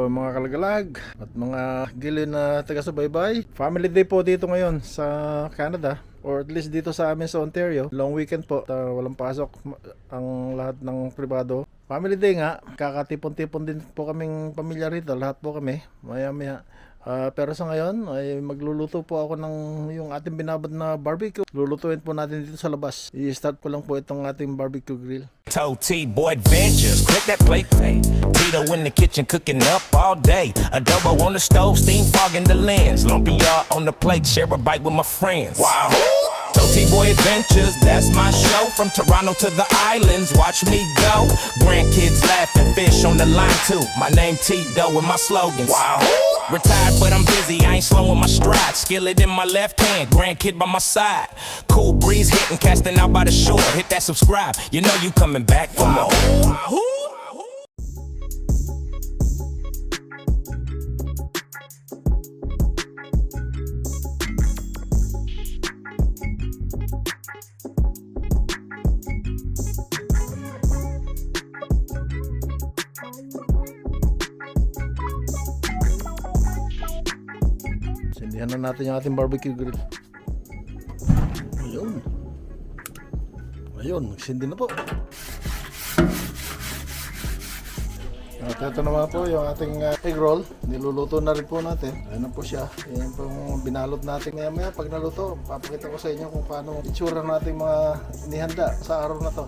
mga kalagalag at mga gili na taga-subaybay. Family day po dito ngayon sa Canada, or at least dito sa amin sa Ontario. Long weekend po, walang pasok ang lahat ng pribado. Family day nga, kakatipon-tipon din po kaming pamilya rito, lahat po kami, maya-maya. Pero sa ngayon ay magluluto po ako ng yung ating binabad na barbecue. Lulutuin po natin dito sa labas. I-start ko lang po itong ating barbecue grill. Told T-Boy Adventures, click that play play. Tito in the kitchen cooking up all day. Adobo on the stove, steam fogging the lens. Lumpia on the plate, share a bite with my friends. Wow. Told T-Boy Adventures, that's my show. From Toronto to the islands, watch me go. Grandkids laughing, fish on the line too. My name T-Do with my slogans. Wow. Retired but I'm busy, I ain't slowing my stride. Skillet in my left hand, grandkid by my side. Cool breeze hitting, casting out by the shore. Hit that subscribe, you know you coming back for more. Sindihan na natin yung ating barbecue grill. Ayun, nagsindi na po. At ito naman po yung ating egg roll. Niluluto na rin po natin. Ayan na po siya. Ayan po yung binalot natin. Maya pag naluto, papakita ko sa inyo kung paano itsura natin mga inihanda sa araw na to.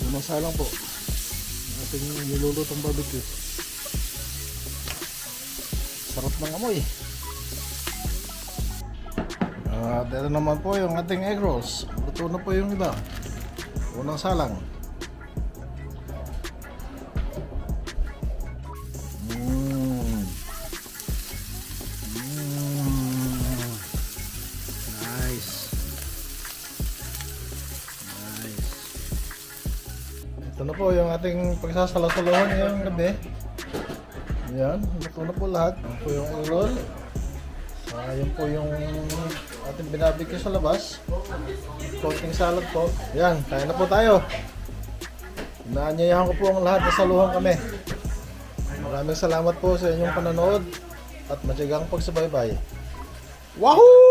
Lumasa lang po ating nilulutong barbecue. Sarap ng amoy. At ito naman po yung ating egg rolls. Luto na po yung iba. Unang salang. Nice. Ito na po yung ating pagsasalasaluhan ngayong gabi. Ayan, luto na po lahat. Ayan po yung egg roll. Ayan po yung ating binabigay sa labas. Konting salad po. Ayan, kaya na po tayo. Inaanyayahan ko po ang lahat na saluhan kami. Maraming salamat po sa inyong panonood at matyagang pagsubaybay. Wahoo!